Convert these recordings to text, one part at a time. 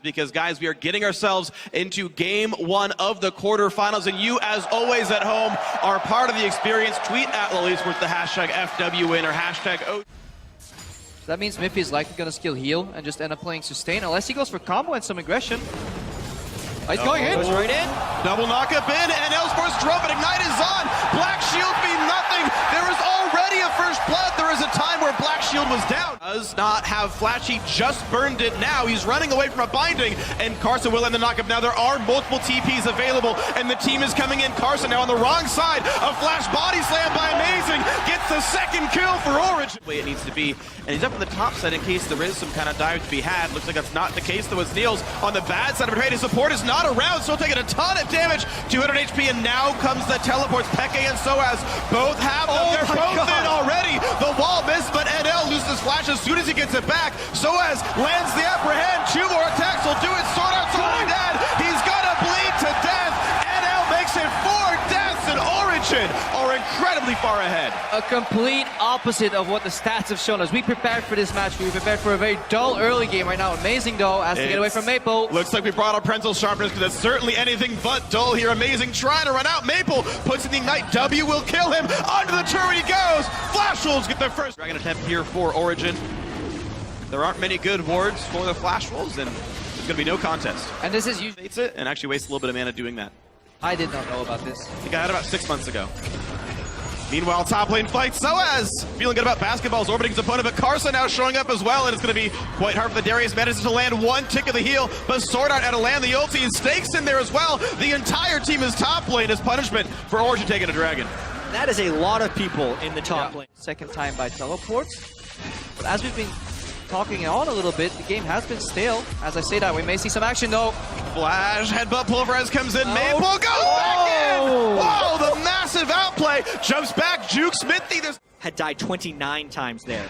Because, guys, we are getting ourselves into game one of the quarterfinals, and you, as always at home, are part of the experience. Tweet at Lollies with the hashtag FWWin or hashtag O. So that means Miffy is likely going to skill heal and just end up playing sustain, unless he goes for combo and some aggression. He's going in. Goes right in. Double knock-up in, and Elspor's drone, but Ignite is on. Black Shield mean nothing. There is already a first blood. There is a time where Black Shield was down. Does not have Flashy, just burned it now. He's running away from a binding, and Carson will end the knock-up. Now there are multiple TPs available, and the team is coming in. Carson now on the wrong side. A flash body slam by Amazing. Gets the second kill for Origin. The way it needs to be, and he's up on the top side in case there is some kind of dive to be had. Looks like that's not the case, though, as Niels on the bad side of Betrayed. His support is not around, still taking a ton of damage. 200 HP, and now comes the teleports. Peke and Soaz both have them. They're both in already. The wall missed, but NL loses Flash as soon as he gets it back. Soaz lands the apprehend. 2 more attacks will do it. Sword Art's only dead. He's gonna bleed to death. NL makes it 4 deaths, and Origin are incredibly far ahead. A complete opposite of what the stats have shown us. We prepared for this match. We prepared for a very dull early game right now. Amazing, though, has to get away from Maple. Looks like we brought our Prenzel sharpness because it's certainly anything but dull here. Amazing trying to run out. Maple puts in the Ignite. W will kill him. Onto the turret he goes. Flash Wolves get their first Dragon attempt here for Origin. There aren't many good wards for the Flash Wolves, and there's going to be no contest. And this is usually It and actually wastes a little bit of mana doing that. I did not know about this. I think I had about 6 months ago. Meanwhile, top lane fight. Soaz feeling good about basketballs, orbiting his opponent, but Carson now showing up as well, and it's going to be quite hard for the Darius Medicine to land one tick of the heal, but Sword Art out to land the ulti, and Stakes in there as well. The entire team is top lane as punishment for Origin taking a dragon. That is a lot of people in the top lane. Second time by teleports. But as we've been talking on a little bit, the game has been stale. As I say that, we may see some action though. Flash, headbutt, pulverize comes in, Maple goes back in! Whoa, the massive outplay, jumps back, Juke Smithy. Had died 29 times there.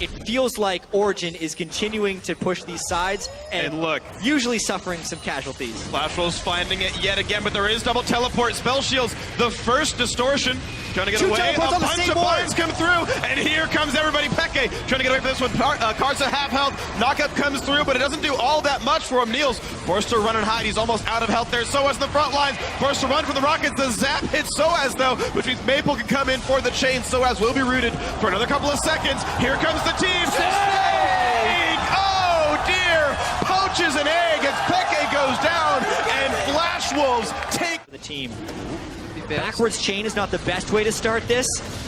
It feels like Origin is continuing to push these sides and look, usually suffering some casualties. Flash Wolves finding it yet again, but there is double teleport, spell shields, the first distortion, trying to get away, a bunch of binds come through, and here comes everybody. Peke trying to get away from this one. Carson half health, knockup comes through, but it doesn't do all that much for him. Niels forced to run and hide, he's almost out of health there. Soaz in the front lines, forced to run from the Rockets. The zap hits Soaz though, which means Maple can come in for the chain. Soaz will be rooted for another couple of seconds. Here comes the team. Snake! Oh dear! Poaches an egg as Peke goes down, and Flash Wolves take the team. Backwards chain is not the best way to start this,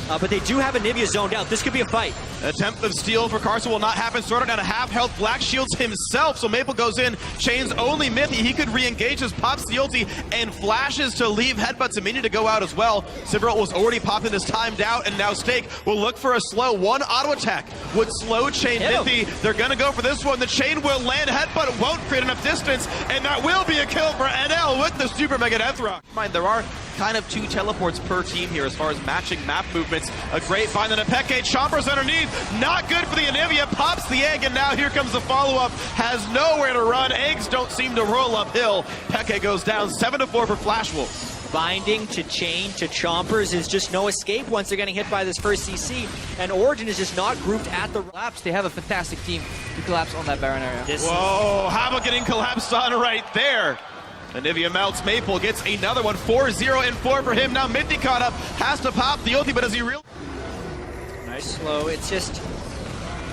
but they do have Anivia zoned out. This could be a fight. Attempt of steal for Carson will not happen. Sword Art down to half health. Black shields himself, so Maple goes in. Chains only Mithy. He could re-engage his pops the ulti and flashes to leave headbutts a minion to go out as well. Sivert was already popping his timed out, and now Stake will look for a slow. One auto attack would slow chain Mithy. They're gonna go for this one. The chain will land headbutt, won't create enough distance, and that will be a kill for NL with the super mega death rock. Mind, there are kind of 2 teleports per team here as far as matching map movements. A great bind on a Peke. Chompers underneath. Not good for the Anivia. Pops the egg, and now here comes the follow-up. Has nowhere to run. Eggs don't seem to roll uphill. Peke goes down 7-4 for Flash Wolves. Binding to chain to Chompers is just no escape once they're getting hit by this first CC, and Origin is just not grouped at the collapse. They have a fantastic team to collapse on that Baron area. Whoa, how about getting collapsed on right there? Anivia melts, Maple gets another one. 4-0 and 4 for him. Now Mithy caught up, has to pop the ulti, but does he really? Nice slow, it's just,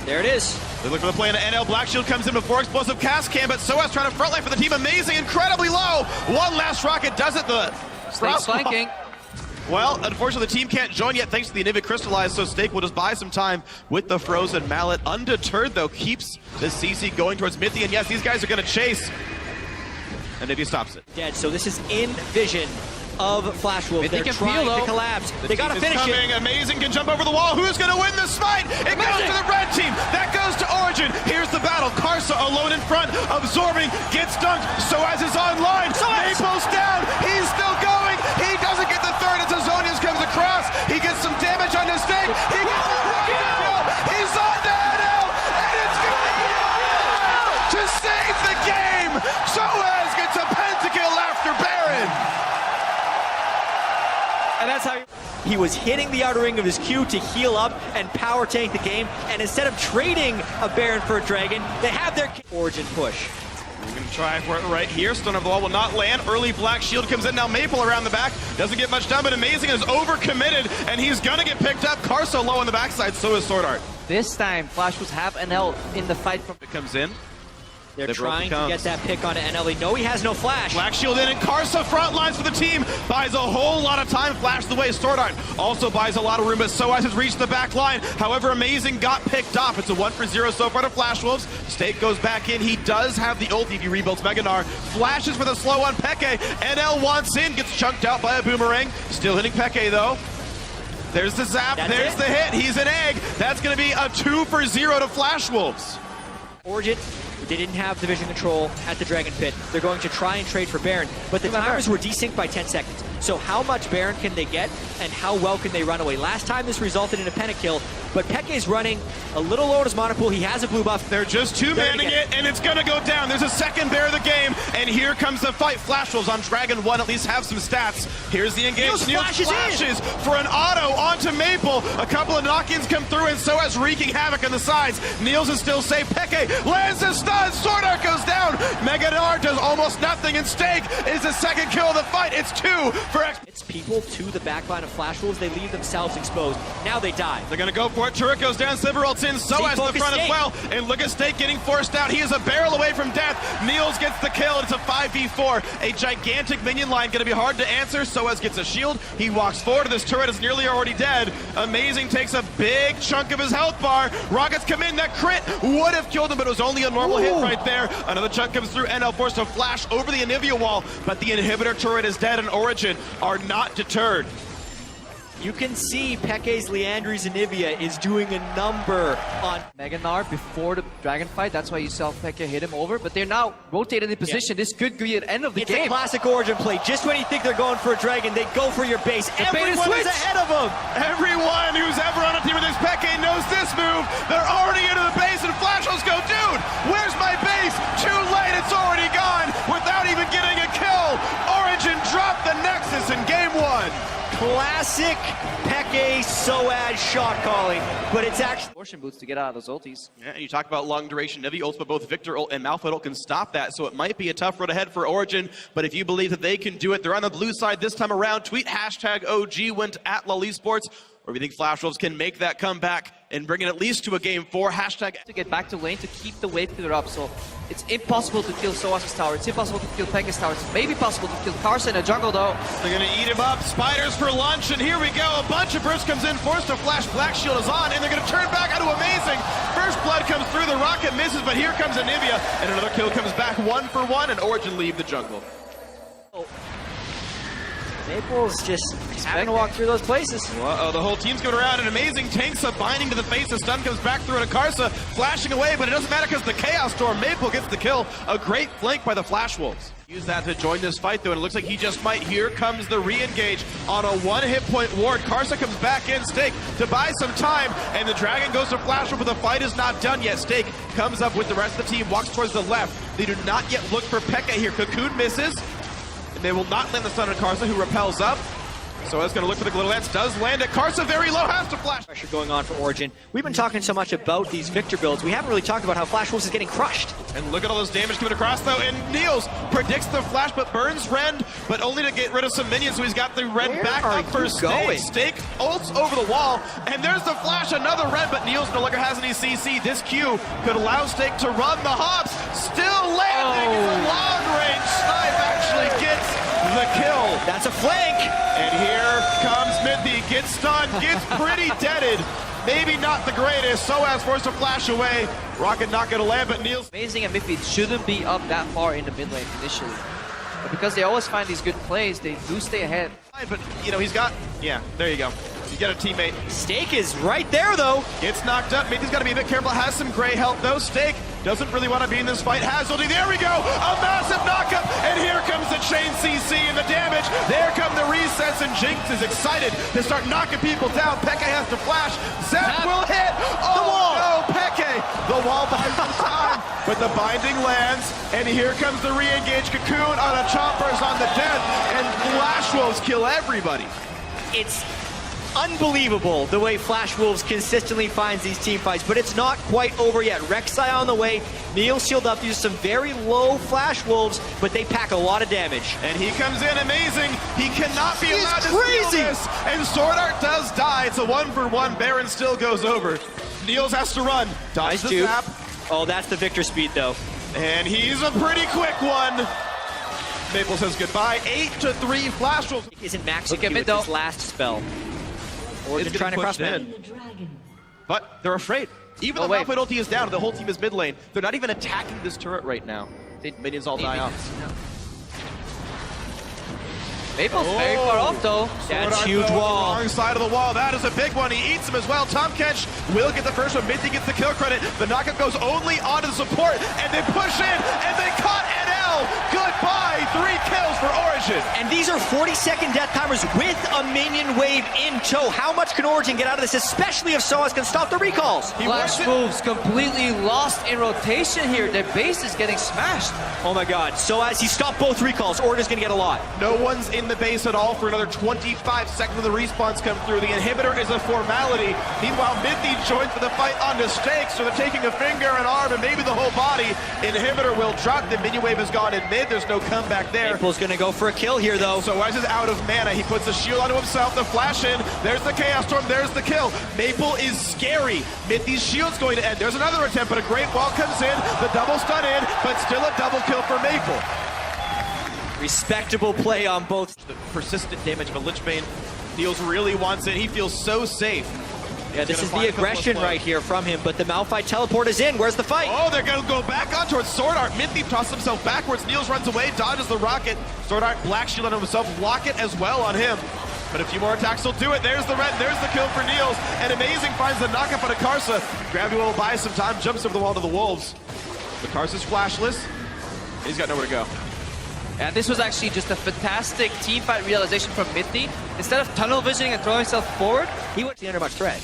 there it is. They look for the play into NL. Black Shield comes in before explosive cast can, but Soaz trying to frontline for the team. Amazing, incredibly low. One last rocket does it. The Stake's flanking. Well, unfortunately, the team can't join yet thanks to the Anivia Crystallize, so Stake will just buy some time with the Frozen Mallet. Undeterred, though, keeps the CC going towards Mithy, and yes, these guys are going to chase. Anivia stops it. Dead, so this is in vision of Flash Wolves. They're trying to collapse. They gotta finish it. Amazing can jump over the wall. Who's gonna win the smite? It goes to the red team. That goes to Origin. Here's the battle. Karsa alone in front, absorbing, gets dunked. Soaz is online. Maple's down. He's still going. He doesn't get the third as Azonius comes across. He gets some damage on his stake. He gets the rocket. He's on to NL, and it's gonna be to save the game. Soaz gets a pentakill after Baron. And that's how he was hitting the outer ring of his Q to heal up and power tank the game. And instead of trading a Baron for a Dragon, they have their Origin push. Gonna try for it right here. Stone of the wall will not land. Early Black Shield comes in. Now Maple around the back. Doesn't get much done, but Amazing is overcommitted, and he's gonna get picked up. Carso low on the backside, so is Sword Art. This time, Flash was half NL in the fight from... It comes in. They're trying to get that pick onto NL. They know he has no flash. Black Shield in, and Carso front lines for the team. Buys a whole lot of time. Flash the way. Sword Art also buys a lot of room, but Soaz has reached the back line. However, Amazing got picked off. It's a 1-for-0 so far to Flash Wolves. Stake goes back in. He does have the ult if he rebuilds Meganar. Flashes for the slow on Peke. NL wants in. Gets chunked out by a boomerang. Still hitting Peke, though. There's the zap. There's the hit. He's an egg. That's going to be a 2-for-0 to Flash Wolves. Origin, they didn't have the vision control at the Dragon Pit. They're going to try and trade for Baron, but the timers were desynced by 10 seconds. So how much Baron can they get, and how well can they run away? Last time this resulted in a pentakill, but Peke's running a little low on his mana pool. He has a blue buff. They're just two-manning it, and it's going to go down. There's a second bear of the game, and here comes the fight. Flash Wolves on Dragon 1 at least have some stats. Here's the engage. Niels flashes for an auto onto Maple. A couple of knock-ins come through, and so has wreaking havoc on the sides. Niels is still safe. Peke lands a stun. Sword Art goes down. Meganar does almost nothing, and Stake is the second kill of the fight. It's 2 for X. It's people to the backline of Flash Wolves. They leave themselves exposed. Now they die. They're going to go for it. Turret goes down. Sliver ults in. So as the front as well. And look at Stake getting forced out. He is a barrel away from death. Niels gets the kill. It's a 5v4. A gigantic minion line. Going to be hard to answer. So as gets a shield. He walks forward. This turret is nearly already dead. Amazing takes a big chunk of his health bar. Rockets come in. That crit would have killed him, but it was only a normal hit right there. Another chunk comes through. NL forced to flash over the Anivia wall, but the inhibitor turret is dead, and Origin are not deterred. You can see Peke's Leandri's Anivia is doing a number on Meganar before the Dragon fight. That's why you saw Peke hit him over, but they're now rotated in position. This could be the end of the game. It's a classic Origin play. Just when you think they're going for a Dragon, they go for your base. Everyone is ahead of them. Everyone who's ever on a team with this Peke knows this move. They're already into the base, and Flash Wolves go, dude, where's my base? Too late, it's already gone without even getting a kill. Origin dropped the Nexus in game 1. Classic Peke Soaz shot calling, but it's actually Portion boots to get out of those ultis. Yeah, and you talk about long duration Nivea ults, but both Victor ult and Malphite ult can stop that, so it might be a tough road ahead for Origin, but if you believe that they can do it, they're on the blue side this time around. Tweet hashtag OG went at LoL Esports, or if you think Flash Wolves can make that comeback and bring it at least to a game 4, hashtag to get back to lane to keep the wave clear up, so it's impossible to kill Soaz's tower, it's impossible to kill Peke's tower, it's maybe possible to kill Carson in a jungle though. They're gonna eat him up, spiders for lunch, and here we go, a bunch of bursts comes in, forced to flash, Black Shield is on, and they're gonna turn back onto Amazing. First blood comes through, the rocket misses, but here comes Anivia, and another kill comes back 1 for 1, and Origin leave the jungle. Maple's just having to walk through those places. Uh-oh, the whole team's going around, and Amazing tanks a binding to the face. The stun comes back through, and Akarsa flashing away, but it doesn't matter because the Chaos Storm. Maple gets the kill. A great flank by the Flash Wolves. Use that to join this fight, though, and it looks like he just might. Here comes the re-engage on a 1-hit point ward. Karsa comes back in, Stake to buy some time, and the Dragon goes to Flash Wolf, but the fight is not done yet. Stake comes up with the rest of the team, walks towards the left. They do not yet look for Peke here. Cocoon misses. They will not land the stun on Karsa, who repels up. So it's going to look for the Glitter Lance. Does land it. Karsa very low, has to flash. Pressure going on for Origin. We've been talking so much about these Victor builds. We haven't really talked about how Flash Wolves is getting crushed. And look at all those damage coming across, though. And Niels predicts the flash, but burns Rend, but only to get rid of some minions. So he's got the Rend back up for Stake. Stake ults over the wall. And there's the flash, another Rend, but Niels no longer has any CC. This Q could allow Stake to run the hops. Still landing. Long range snipe actually gets the kill. That's a flank. And here comes Mithy, gets stunned, gets pretty deaded. Maybe not the greatest. Soaz forced to flash away. Rocket not going to land, but Niels. Amazing and Mithy shouldn't be up that far in the mid lane initially. But because they always find these good plays, they do stay ahead. But, you know, he's got... Yeah, there you go. You get a teammate. Stake is right there, though. Gets knocked up. Mithy's got to be a bit careful. Has some gray health, though. Stake doesn't really want to be in this fight. Has ulti. There we go. A massive knockup. And here comes the chain CC and the damage. There come the resets, and Jinx is excited to start knocking people down. Peke has to flash. Zap will hit. Oh, the wall. No, Peke. The wall buys some time. But the binding lands, and here comes the re-engage. Cocoon on a Chompers on the death, and Flash Wolves kill everybody. It's unbelievable the way Flash Wolves consistently finds these team fights, but it's not quite over yet. Rek'Sai on the way, Neil shield up, these are some very low Flash Wolves, but they pack a lot of damage. And he comes in amazing. He cannot be allowed to steal this. And Sword Art does die. It's a 1-for-1. Baron still goes over. Niels has to run. Dodge the zap. Oh, that's the Victor speed though. And he's a pretty quick one. Maple says goodbye. 8-3 Flash Wolves. Isn't maxing with his last spell. Origin trying to cross in. But they're afraid. Even though Malphite ulti is down, the whole team is mid lane. They're not even attacking this turret right now. Minions all die off. Maple's very far off though. That's huge wall. Wrong side of the wall. That is a big one. He eats him as well. Tom Kench will get the first one. Minty gets the kill credit. The knockup goes only onto the support, and they push in, and they caught NL. Goodbye. 3 kills for Origin. And these are 40-second death timers with a minion wave in tow. How much can Origin get out of this, especially if Soaz can stop the recalls? Flash Wolves completely lost in rotation here. Their base is getting smashed. Oh my god. Soaz, he stopped both recalls. Origin's gonna get a lot. No one's in the base at all for another 25 seconds of the respawns come through. The inhibitor is a formality. Meanwhile, Minty joins for the fight on the stakes, so they're taking a finger, an arm, and maybe the whole body. Inhibitor will drop. The minion wave is gone in mid. There's no comeback there. Maple's gonna go for a kill here, though. So Soaz is out of mana. He puts the shield onto himself. The flash in. There's the Chaos Storm. There's the kill. Maple is scary. Minty's shield's going to end. There's another attempt, but a great wall comes in. The double stun in, but still a double kill for Maple. Respectable play on both. The persistent damage of a Lichbane. Niels really wants it. He feels so safe. Yeah, this is the aggression right here from him, but the Malphite teleport is in. Where's the fight? Oh, they're going to go back on towards Sword Art. Minty tosses himself backwards. Niels runs away, dodges the rocket. Sword Art black shield on himself. Locket as well on him. But a few more attacks will do it. There's the red. There's the kill for Niels. And Amazing finds the knockup on a Karsa. Gravity will buy some time. Jumps over the wall to the Wolves. The Karsa's flashless. He's got nowhere to go. And this was actually just a fantastic team fight realization from Minty. Instead of tunnel visioning and throwing himself forward, he went under much threat.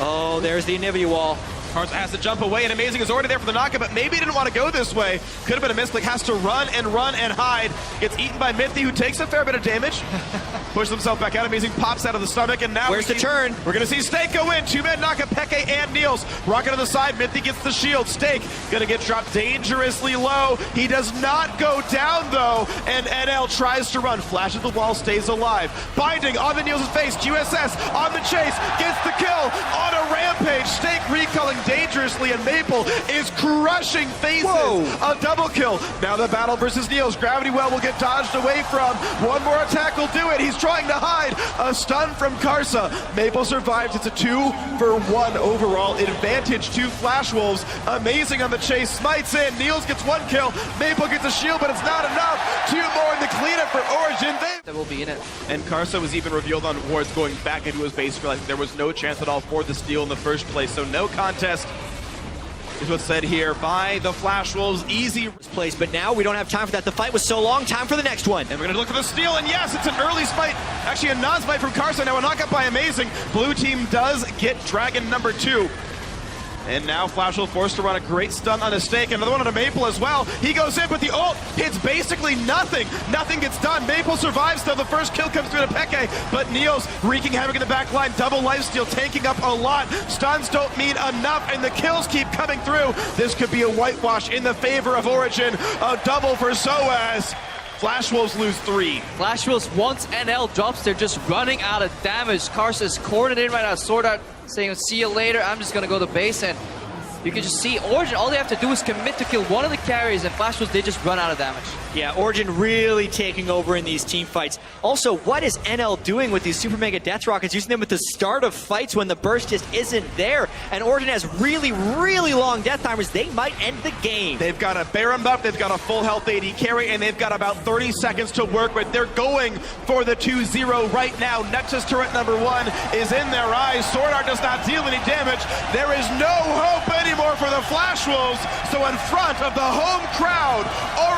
Oh, there's the inhibitor wall. Karsa has to jump away, and Amazing is already there for the knockup, but maybe he didn't want to go this way. Could have been a misclick. Has to run and hide. Gets eaten by Minty, who takes a fair bit of damage. Pushes himself back out. Amazing pops out of the stomach, and now where's the turn? We're going to see Stake go in. 2-man knockup, Peke and Niels. Rocket to the side. Minty gets the shield. Stake going to get dropped dangerously low. He does not go down, though, and NL tries to run. Flashes the wall, stays alive. Binding on the Niels' face. QSS on the chase. Gets the kill on a rampage. Stake recalling dangerously, and Maple is crushing faces. Whoa. A double kill. Now the battle versus Niels. Gravity Well will get dodged away from. One more attack will do it. He's trying to hide. A stun from Karsa. Maple survives. It's a 2-for-1 overall advantage to Flash Wolves. Amazing on the chase. Smites in. Niels gets 1 kill. Maple gets a shield, but it's not enough. 2 more in the cleanup for Origin. That will be in it. And Karsa was even revealed on wards going back into his base, realizing there was no chance at all for the steal in the first place. So no contest is what's said here by the Flash Wolves. Easy place, but now we don't have time for that. The fight was so long. Time for the next one. And we're going to look for the steal, and yes, it's an early smite. Actually, a non-smite from Karsa. Now a knockup by Amazing. Blue team does get Dragon number 2. And now Flash will forced to run a great stun on a Stake. Another one on a Maple as well. He goes in, but the ult hits basically nothing. Nothing gets done. Maple survives till the first kill comes through to Peke. But Niels wreaking havoc in the back line. Double lifesteal, tanking up a lot. Stuns don't mean enough, and the kills keep coming through. This could be a whitewash in the favor of Origin. A double for Soaz. Flash Wolves lose 3. Flash Wolves, once NL drops, they're just running out of damage. Karsa's cornered in right now. Sword Art saying, see you later, I'm just going to go to base, and you can just see Origin, all they have to do is commit to kill one of the carries, and Flash Wolves, they just run out of damage. Yeah, Origin really taking over in these team fights. Also, what is NL doing with these Super Mega Death Rockets, using them at the start of fights when the burst just isn't there? And Origin has really, really long death timers. They might end the game. They've got a Baron buff, they've got a full health AD carry, and they've got about 30 seconds to work with. They're going for the 2-0 right now. Nexus turret number 1 is in their eyes. Sword Art does not deal any damage. There is no hope anymore for the Flash Wolves. So in front of the home crowd,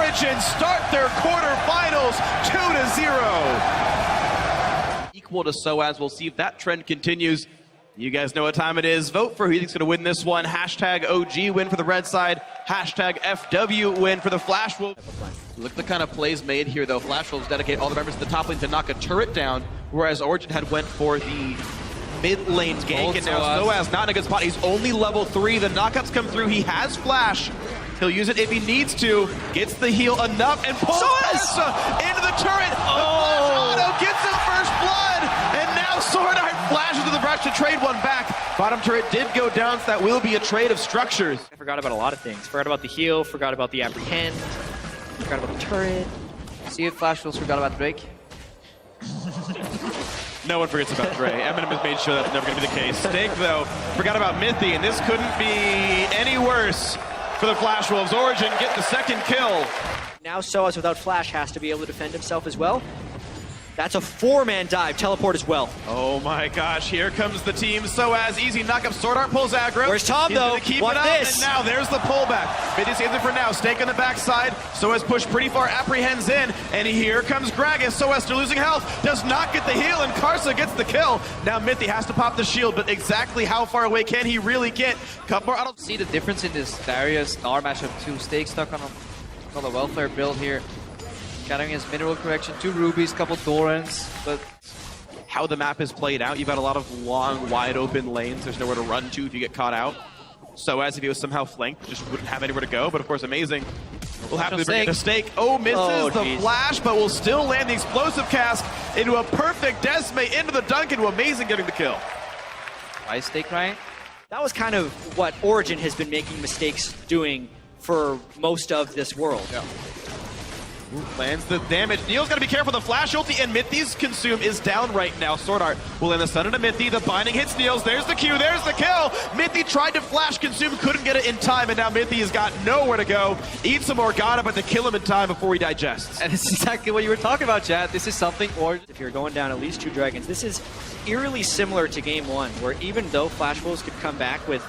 Origin start their quarterfinals 2-0. Equal to Soaz. We'll see if that trend continues. You guys know what time it is. Vote for who you think's going to win this one. Hashtag OG win for the red side. Hashtag FW win for the Flash Wolves. Look at the kind of plays made here, though. Flash Wolves dedicate all the members of the top lane to knock a turret down. whereas Origin had went for the mid lane gank, and now Soaz not in a good spot. He's only level 3. The knockouts come through. He has flash. He'll use it if he needs to. Gets the heal enough and pulls Karsa into the turret. Oh! The auto gets him first blood, and now Sword Art flashes to the brush to trade one back. Bottom turret did go down, so that will be a trade of structures. I forgot about a lot of things. Forgot about the heal, forgot about the apprehend, forgot about the turret. See if Flash Wolves forgot about Drake. No one forgets about Dre. Eminem has made sure that's never going to be the case. Stake, though, forgot about Mythy, and this couldn't be any worse for the Flash Wolves. Origin get the second kill. Now Soaz without flash has to be able to defend himself as well. That's a 4-man dive. Teleport as well. Oh my gosh, here comes the team. Soaz, easy knock-up. Sword Art pulls aggro. Where's Tom, He's though? Gonna keep Want it up, this? and now there's the pullback. Mythy saves it for now. Stake on the backside. Soaz pushed pretty far, apprehends in, and here comes Gragas. Soaz still losing health. Does not get the heal, and Karsa gets the kill. Now Mythy has to pop the shield, but exactly how far away can he really get? Couple more. I don't See the difference in this Darius-Gnar matchup too. Stake stuck on the welfare build here. Countering his mineral correction, 2 rubies, couple Dorans, but how the map is played out. You've got a lot of long, wide open lanes. There's nowhere to run to if you get caught out. Soaz, if he was somehow flanked, just wouldn't have anywhere to go. But of course, amazing. We'll have to bring in a stake. Oh, misses the flash, but will still land the explosive cast into a perfect Desmate into the dunk, into amazing getting the kill. why is Stake right? That was kind of what Origin has been making mistakes doing for most of this world. Yeah. Lands the damage. Neil's got to be careful. The flash ulti and Mythy's consume is down right now. Sword Art will land the stun into Mythy. The binding hits Niels. There's the Q. There's the kill. Mythy tried to flash consume, couldn't get it in time, and now Mythy has got nowhere to go. Eats some Morgana, but to kill him in time before he digests. And it's exactly what you were talking about, Chad. This is something Origin. If you're going down at least 2 dragons, this is eerily similar to game 1, where even though Flash Wolves could come back with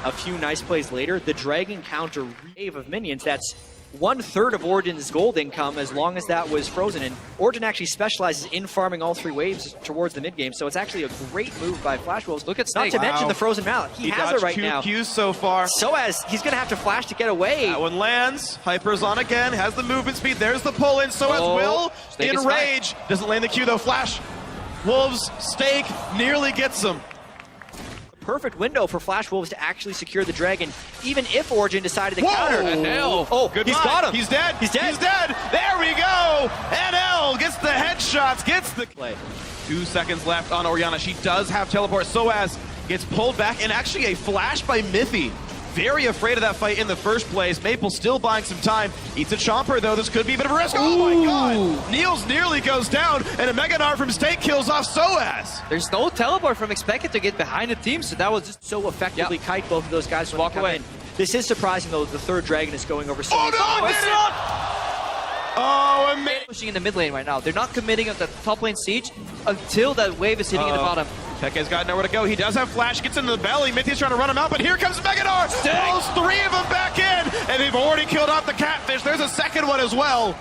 a few nice plays later, the dragon counter wave of minions, that's 1/3 of Origin's gold income as long as that was frozen. And Origin actually specializes in farming all 3 waves towards the mid game, so it's actually a great move by Flash Wolves. Look at Not Snake. to mention the frozen mallet. He has it right 2 now. Qs so far. Soaz, he's going to have to flash to get away. That one lands. Hyper's on again. Has the movement speed. There's the pull in. Soaz will Snake is enrage. Doesn't land the Q though. Flash. Wolves. Stake nearly gets him. Perfect window for Flash Wolves to actually secure the dragon, even if Origin decided to Whoa! counter. NL. Oh, Goodbye. he's got him. He's dead. He's dead. He's dead. There we go. NL gets the headshots. Gets the Play. 2 seconds left on Oriana. She does have teleport. Soaz gets pulled back, and actually a flash by Mythy. Very afraid of that fight in the first place. Maple still buying some time. Eats a chomper, though. This could be a bit of a risk. Oh, my God. Niels nearly goes down, and a Mega Gnar from Stake kills off Soaz. There's no teleport from Expected to get behind the team, so that was just So effectively kite both of those guys when Walk they come away. in. This is surprising, though. The 3rd dragon is going over. Oh, no, it's did not. Oh, amazing. pushing in the mid lane right now. They're not committing on the top lane siege until that wave is hitting in the bottom. Peke's got nowhere to go. He does have flash, gets into the belly. Mythy's trying to run him out, but here comes Mega Gnar. Pulls 3 of them back in, and they've already killed off the catfish. There's a second one as well.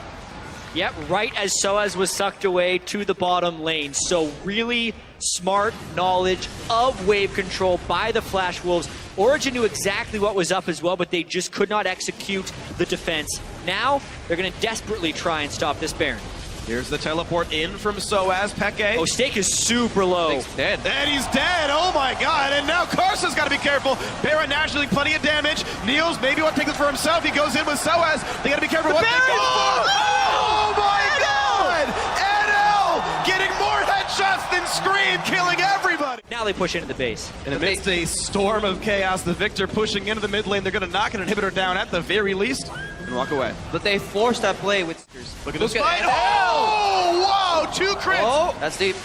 Yep, right as Soaz was sucked away to the bottom lane. So really smart knowledge of wave control by the Flash Wolves. Origin knew exactly what was up as well, but they just could not execute the defense. Now, they're going to desperately try and stop this Baron. Here's the teleport in from Soaz. Peke. Oh, Stake is super low. Stake's dead. And he's dead. Oh my God. And now Karsa's got to be careful. Baron naturally plenty of damage. Niels maybe won't take this for himself. He goes in with Soaz. They got to be careful what they go for. Oh my God. NL getting more headshots than Scream, killing everybody. Now they push into the base. In the midst of a storm of chaos, the Victor pushing into the mid lane. They're going to knock an inhibitor down at the very least and walk away. But they forced that play with... Look at this at fight. NL. Oh, whoa. 2 crits. Oh, that's deep.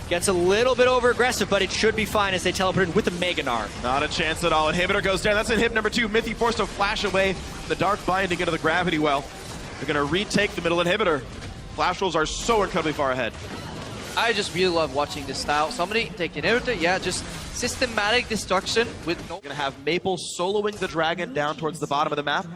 Gets a little bit over aggressive, but it should be fine as they teleport in with the Mega Gnar. Not a chance at all. Inhibitor goes down. That's inhib number 2. Mythy forced to flash away the dark binding into the gravity well. They're going to retake the middle inhibitor. Flash rolls are so incredibly far ahead. I just really love watching this style. Somebody take an inhibitor, yeah, just systematic destruction with no... Going to have Maple soloing the dragon down towards the bottom of the map.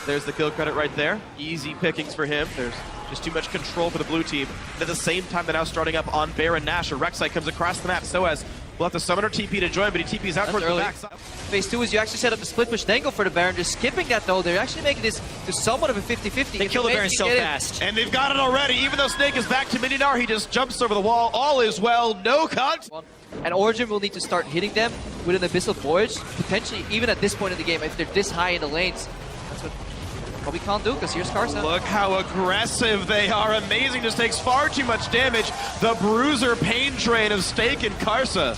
There's the kill credit right there. Easy pickings for him. There's just too much control for the blue team. And at the same time, they're now starting up on Baron Nash. A Rek'Sai comes across the map. Soaz We'll have to summon her TP to join, but he TP's out towards the backside. Phase 2 is you actually set up the split push, then go for the Baron. Just skipping that though, they're actually making this to somewhat of a 50-50. They kill the Baron so fast. And they've got it already. Even though Snake is back to Mininar, he just jumps over the wall. All is well, no contact. And Origin will need to start hitting them with an Abyssal Voyage, potentially even at this point in the game, if they're this high in the lanes. That's what probably can't do, because here's Karsa. Look how aggressive they are. Amazing, just takes far too much damage. The bruiser pain drain of Stake and Karsa.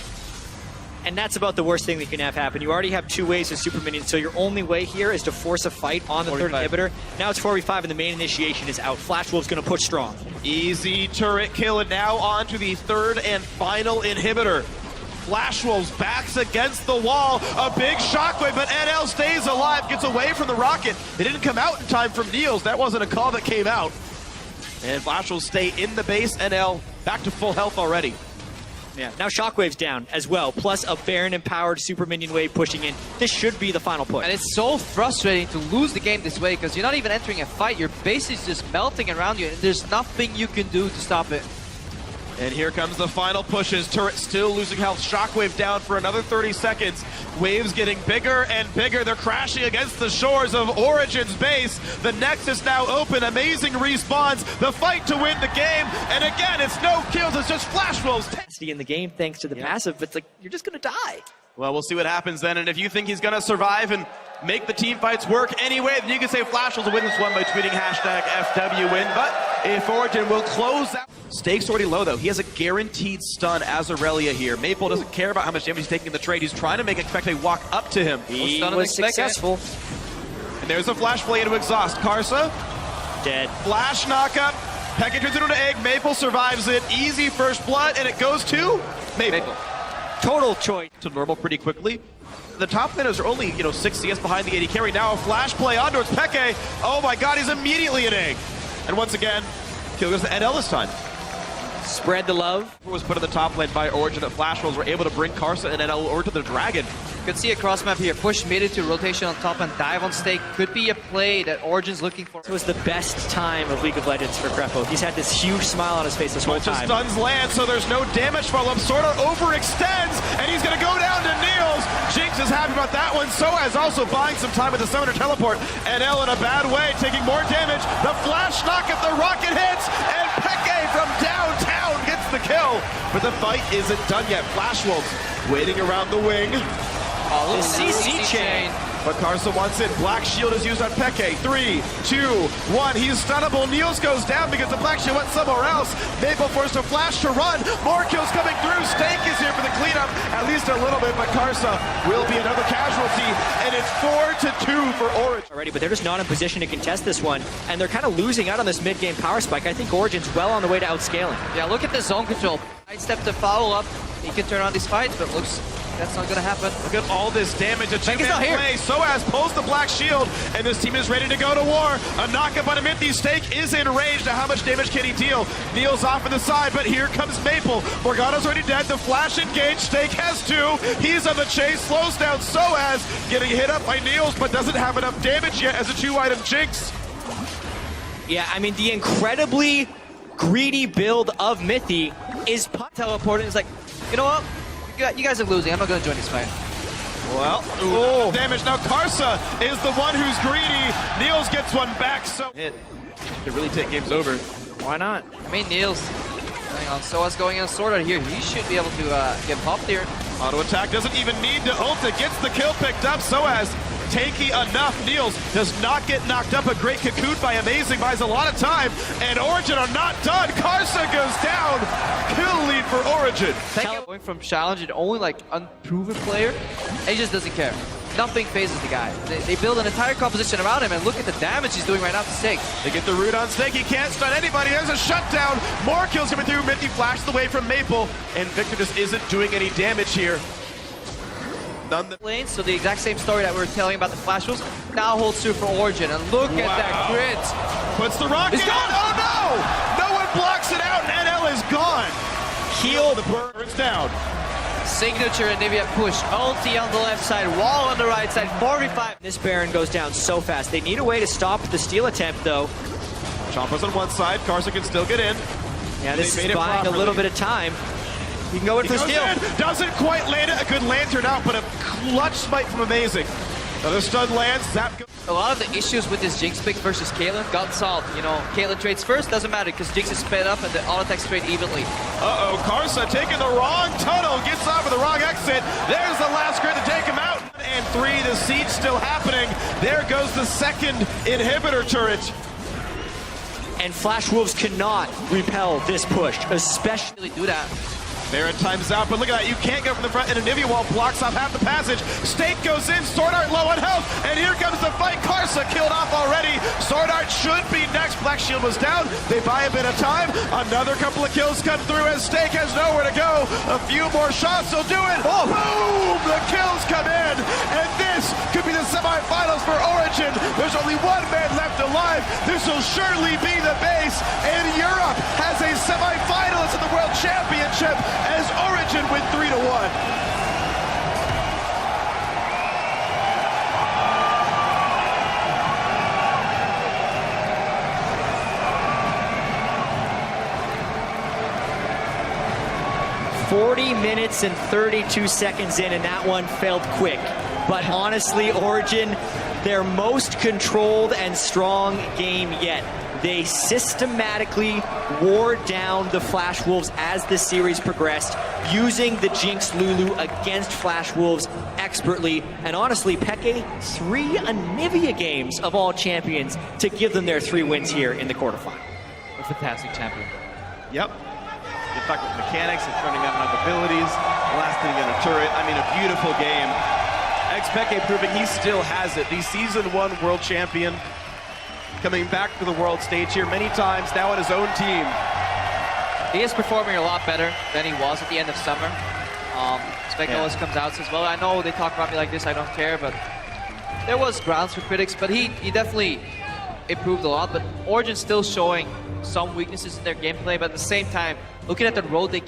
And that's about the worst thing that can have happen. You already have 2 waves of super minions, so your only way here is to force a fight on the third inhibitor. Now it's 4v5 and the main initiation is out. Flash Wolf's gonna push strong. Easy turret kill, and now on to the third and final inhibitor. Flash Wolves backs against the wall, a big shockwave, but NL stays alive, gets away from the rocket. They didn't come out in time from Niels. That wasn't a call that came out. And Flash Wolves stay in the base. NL back to full health already. Yeah, now Shockwave's down as well, plus a Baron-empowered super minion wave pushing in. This should be the final push. And it's so frustrating to lose the game this way, because you're not even entering a fight. Your base is just melting around you, and there's nothing you can do to stop it. And here comes the final pushes. Turret still losing health. Shockwave down for another 30 seconds. Waves getting bigger and bigger. They're crashing against the shores of Origin's base. The Nexus now open. Amazing respawns. The fight to win the game. And again, it's no kills. It's just Flash Wolves. In the game thanks to the passive, but it's like, you're just gonna die. Well, we'll see what happens then. And if you think he's gonna survive and make the team fights work anyway, then you can say Flash Wolves will win this one by tweeting hashtag FWWin. But if Origin will close out. Stakes already low though. He has a guaranteed stun as Aurelia here. Maple doesn't care about how much damage he's taking in the trade. He's trying to make Expecte walk up to him. He was successful. And there's a flash play into exhaust. Karsa, Dead. flash knockup. Pekka turns it into an egg. Maple survives it. Easy first blood, and it goes to Maple. Total choice. To normal pretty quickly. The top laners are only, 6 CS behind the AD carry. Now a flash play on towards Peke. Oh my god, he's immediately an egg. And once again, kill goes to NL this time. Spread the love. It was put in the top lane by Origin that Flash Wolves were able to bring Karsa and NL over to the Dragon. You can see a cross map here. Push mid into rotation on top and dive on Stake. Could be a play that Origin's looking for. It was the best time of League of Legends for Krepo. He's had this huge smile on his face this whole time. Stuns land, so there's no damage follow-up. Sorta overextends, and he's gonna go down to Niels. Jinx is happy about that one. Soaz also buying some time with the Summoner Teleport. NL in a bad way, taking more damage. The flash knock if the rocket hits, and Peke from downtown gets the kill. But the fight isn't done yet. Flash Wolves waiting around the wing. Oh, the CC chain. But Karsa wants it. Black Shield is used on Peke. 3, 2, 1. He's stunnable. Niels goes down because the Black Shield went somewhere else. Maple forced a flash to run. More kills coming through. Stake is here for the cleanup. At least a little bit, but Karsa will be another casualty. And it's 4-2 for Origin. Already, but they're just not in position to contest this one. And they're kind of losing out on this mid-game power spike. I think Origin's well on the way to outscaling. Yeah, look at the zone control. Side step to follow up. He can turn on these fights, but looks that's not gonna happen. Look at all this damage. A Peke's not here. play. Soaz pulls the Black Shield, and this team is ready to go to war. A knockup on a Minty. Stake is in range. Now, how much damage can he deal? Niels off on the side, but here comes Maple. Morgana's already dead. The flash engaged. Stake has 2. He's on the chase. Slows down Soaz. Getting hit up by Niels, but doesn't have enough damage yet as a 2-item Jinx. Yeah, I mean, the incredibly greedy build of Mithy is Teleporting is like, you know what? You guys are losing. I'm not going to join this fight. Well, damage. Now Karsa is the one who's greedy. Niels gets one back, so hit to really take games over. Why not? I mean, Niels. Hang on. Soaz going in a sword out here. He should be able to get popped here. Auto attack doesn't even need to ult it. Gets the kill picked up. Soaz tanky enough. Niels does not get knocked up. A great cocoon by Amazing. Buys a lot of time. And Origin are not done. Karsa goes down. Kill lead for Origin. Going from challenge and only like unproven player, and he just doesn't care. Nothing phases the guy. They build an entire composition around him, and look at the damage he's doing right now to Stake. They get the root on Stake. He can't stun anybody. There's a shutdown. More kills coming through. Minty flashes away from Maple, and Victor just isn't doing any damage here. So the exact same story that we were telling about the Flash Wolves now holds true for Origin, and look at that crit. Puts the rocket on. Oh no! No one blocks it out, and NL is gone. Heal the birds down. Signature and Nivea push. Ulti on the left side, wall on the right side, 4v5. This Baron goes down so fast. They need a way to stop the steal attempt, though. Chompa's on one side. Karsa can still get in. Yeah, this is buying a little bit of time. He can go in for the Goes steal. in, doesn't quite land it. A good lantern out, but a clutch smite from Amazing. Another stun lands. Zap goes. A lot of the issues with this Jinx pick versus Caitlyn got solved. You know, Caitlyn trades first, doesn't matter because Jinx is sped up and the auto attacks trade evenly. Uh-oh, Karsa taking the wrong tunnel, gets off with the wrong exit. There's the last grid to take him out. And 3, the siege still happening. There goes the second inhibitor turret. And Flash Wolves cannot repel this push, especially Really do that. Baron times out, but look at that. You can't go from the front, and Anivia wall blocks off half the passage. Stake goes in, Sword Art low on health, and here comes the fight. Karsa killed off already. Sword Art should be next. Black Shield was down. They buy a bit of time. Another couple of kills come through as Stake has nowhere to go. A few more shots will do it. Oh, boom! The kills come in, and this could be the semifinals for Origin. There's only one man left alive. This will surely be the base, and Europe has a semifinalist in the World Championship as Origin win 3-1. .40 minutes and 32 seconds in, and that one failed quick. But honestly, Origin, their most controlled and strong game yet. They systematically wore down the Flash Wolves as the series progressed, using the Jinx Lulu against Flash Wolves expertly. And honestly, Peke, 3 Anivia games of all champions to give them their 3 wins here in the quarterfinal. A fantastic champion. Yep. Get back with mechanics and turning out enough abilities, blasting in a turret. I mean, a beautiful game. Peke proving he still has it. The Season 1 world champion coming back to the world stage here many times now on his own team. He is performing a lot better than he was at the end of summer. Spec always comes out and says, well, I know they talk about me like this, I don't care, but there was grounds for critics, but he definitely improved a lot. But Origin's still showing some weaknesses in their gameplay, but at the same time, looking at the road they